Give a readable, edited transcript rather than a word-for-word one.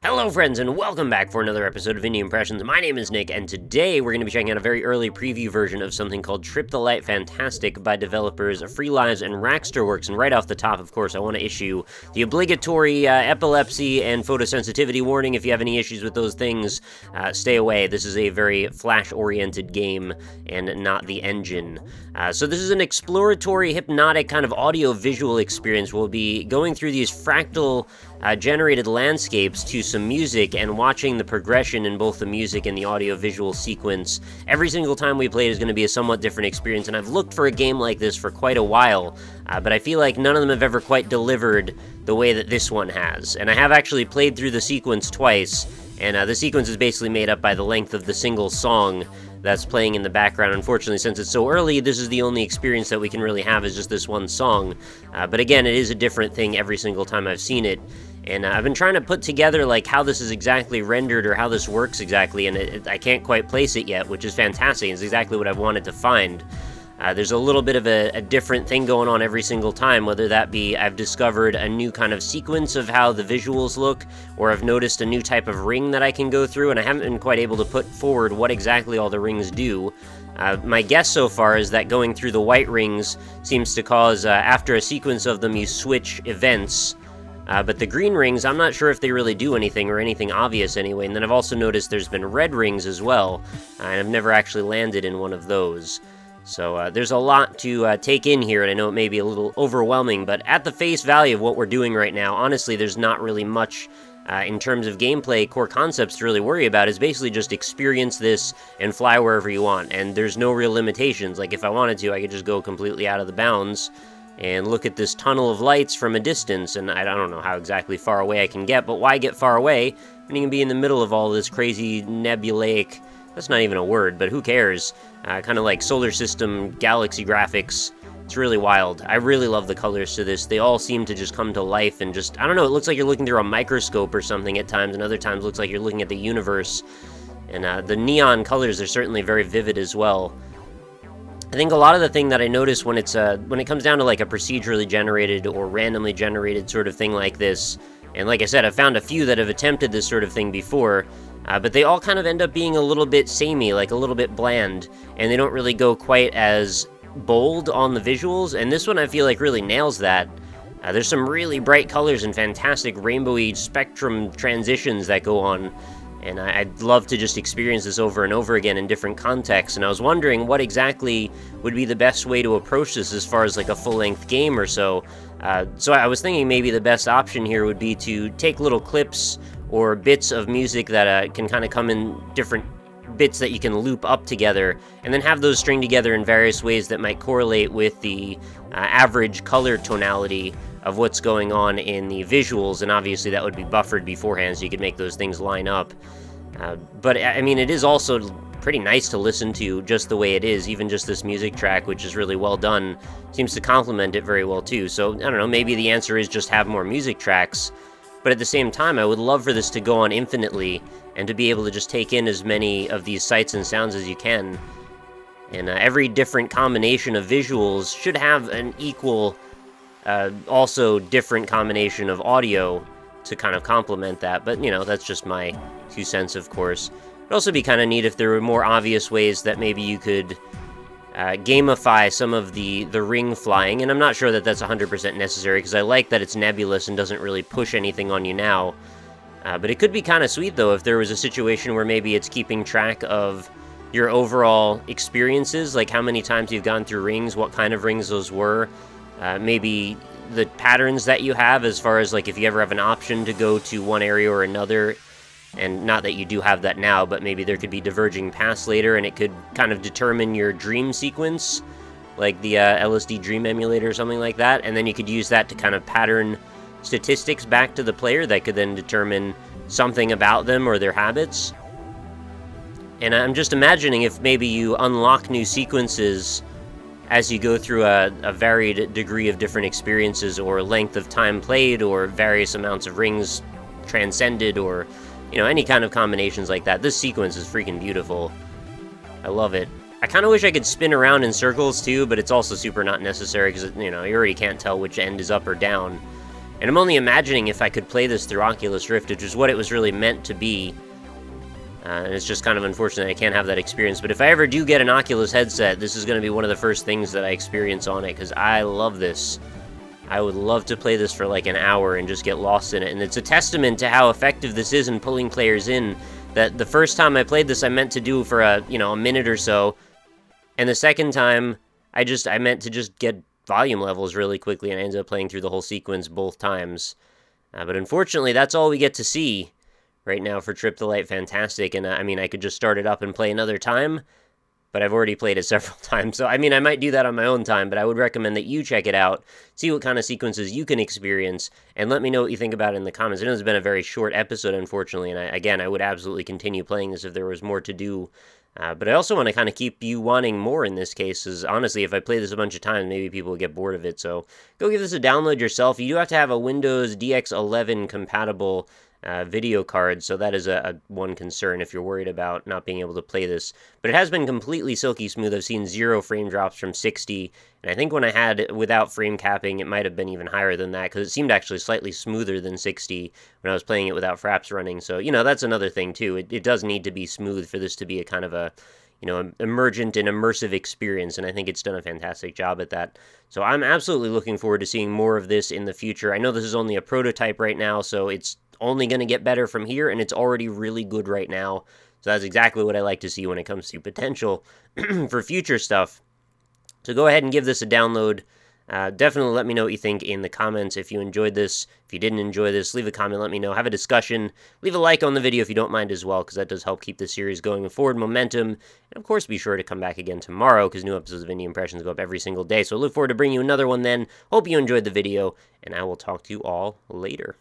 Hello friends, and welcome back for another episode of Indie Impressions. My name is Nick, and today we're going to be checking out a very early preview version of something called Trip the Light Fantastic by developers Free Lives and Racksterworks. And right off the top, of course, I want to issue the obligatory epilepsy and photosensitivity warning. If you have any issues with those things, stay away. This is a very Flash-oriented game and not the engine. So this is an exploratory, hypnotic kind of audio-visual experience. We'll be going through these fractal generated landscapes to some music and watching the progression in both the music and the audio-visual sequence. Every single time we play it is going to be a somewhat different experience, and I've looked for a game like this for quite a while, but I feel like none of them have ever quite delivered the way that this one has. And I have actually played through the sequence twice, and the sequence is basically made up by the length of the single song that's playing in the background. Unfortunately, since it's so early, this is the only experience that we can really have is just this one song. But again, it is a different thing every single time I've seen it. And I've been trying to put together like how this is exactly rendered or how this works exactly, and I can't quite place it yet, which is fantastic. It's exactly what I've wanted to find. There's a little bit of a different thing going on every single time, whether that be I've discovered a new kind of sequence of how the visuals look, or I've noticed a new type of ring that I can go through, and I haven't been quite able to put forward what exactly all the rings do. My guess so far is that going through the white rings seems to cause, after a sequence of them, you switch events. But the green rings, I'm not sure if they really do anything or anything obvious anyway. And then I've also noticed there's been red rings as well, and I've never actually landed in one of those. So there's a lot to take in here, and I know it may be a little overwhelming, but at the face value of what we're doing right now, honestly, there's not really much in terms of gameplay core concepts to really worry about. It's basically just experience this and fly wherever you want, and there's no real limitations. Like, if I wanted to, I could just go completely out of the bounds and look at this tunnel of lights from a distance, and I don't know how exactly far away I can get, but why get far away when you can be in the middle of all this crazy nebulaic, that's not even a word, but who cares, kind of like solar system galaxy graphics. It's really wild. I really love the colors to this. They all seem to just come to life and just, I don't know, it looks like you're looking through a microscope or something at times, and other times it looks like you're looking at the universe, and the neon colors are certainly very vivid as well. I think a lot of the thing that I notice when it's when it comes down to like a procedurally generated or randomly generated sort of thing like this, and like I said, I've found a few that have attempted this sort of thing before, but they all kind of end up being a little bit samey, like a little bit bland, and they don't really go quite as bold on the visuals, and this one I feel like really nails that. There's some really bright colors and fantastic rainbowy spectrum transitions that go on. And I'd love to just experience this over and over again in different contexts, and I was wondering what exactly would be the best way to approach this as far as like a full-length game or so. So I was thinking maybe the best option here would be to take little clips or bits of music that can kind of come in different bits that you can loop up together, and then have those string together in various ways that might correlate with the average color tonality of what's going on in the visuals, and obviously that would be buffered beforehand so you could make those things line up. But I mean, it is also pretty nice to listen to just the way it is. Even just this music track, which is really well done, seems to complement it very well too. So I don't know, maybe the answer is just have more music tracks, but at the same time I would love for this to go on infinitely and to be able to just take in as many of these sights and sounds as you can. And every different combination of visuals should have an equal also different combination of audio to kind of complement that, but you know, that's just my 2 cents, of course. It'd also be kind of neat if there were more obvious ways that maybe you could gamify some of the ring flying, and I'm not sure that that's 100% necessary, because I like that it's nebulous and doesn't really push anything on you now. But it could be kind of sweet, though, if there was a situation where maybe it's keeping track of your overall experiences, like how many times you've gone through rings, what kind of rings those were, maybe the patterns that you have as far as like if you ever have an option to go to one area or another, and not that you do have that now, but maybe there could be diverging paths later, and it could kind of determine your dream sequence, like the LSD Dream Emulator or something like that, and then you could use that to kind of pattern statistics back to the player that could then determine something about them or their habits. And I'm just imagining if maybe you unlock new sequences as you go through a varied degree of different experiences, or length of time played, or various amounts of rings transcended, or, you know, any kind of combinations like that. This sequence is freaking beautiful. I love it. I kind of wish I could spin around in circles too, but it's also super not necessary because, you know, you already can't tell which end is up or down. And I'm only imagining if I could play this through Oculus Rift, which is what it was really meant to be. And it's just kind of unfortunate I can't have that experience. But if I ever do get an Oculus headset, this is going to be one of the first things that I experience on it, because I love this. I would love to play this for like an hour and just get lost in it. And it's a testament to how effective this is in pulling players in, that the first time I played this, I meant to do for a minute or so. And the second time, I meant to just get volume levels really quickly, and I ended up playing through the whole sequence both times. But unfortunately, that's all we get to see right now for Trip the Light Fantastic. And I mean, I could just start it up and play another time, but I've already played it several times. So I mean, I might do that on my own time, but I would recommend that you check it out, see what kind of sequences you can experience, and let me know what you think about it in the comments. I know it's been a very short episode, unfortunately, and again, I would absolutely continue playing this if there was more to do. But I also want to kind of keep you wanting more in this case, because honestly, if I play this a bunch of times, maybe people will get bored of it. So go give this a download yourself. You do have to have a Windows DX11 compatible video card, so that is a one concern if you're worried about not being able to play this. But it has been completely silky smooth. I've seen 0 frame drops from 60, and I think when I had it without frame capping, it might have been even higher than that, because it seemed actually slightly smoother than 60 when I was playing it without fraps running. So, that's another thing too. It does need to be smooth for this to be a kind of a emergent and immersive experience, and I think it's done a fantastic job at that. So I'm absolutely looking forward to seeing more of this in the future. I know this is only a prototype right now, so it's only going to get better from here, and it's already really good right now. So that's exactly what I like to see when it comes to potential for future stuff. So go ahead and give this a download. Definitely let me know what you think in the comments if you enjoyed this. If you didn't enjoy this, leave a comment, let me know. Have a discussion. Leave a like on the video if you don't mind as well, because that does help keep the series going with forward momentum. And of course, be sure to come back again tomorrow, because new episodes of Indie Impressions go up every single day. So I look forward to bringing you another one then. Hope you enjoyed the video, and I will talk to you all later.